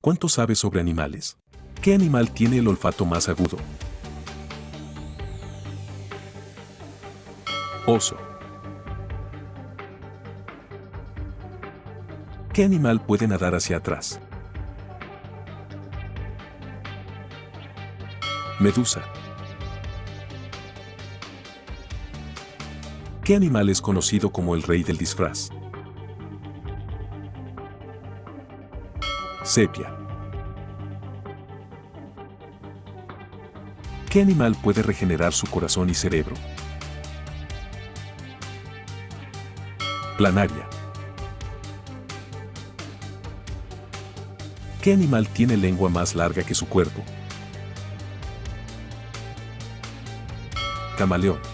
¿Cuánto sabes sobre animales? ¿Qué animal tiene el olfato más agudo? Oso. ¿Qué animal puede nadar hacia atrás? Medusa. ¿Qué animal es conocido como el rey del disfraz? Sepia. ¿Qué animal puede regenerar su corazón y cerebro? Planaria. ¿Qué animal tiene lengua más larga que su cuerpo? Camaleón.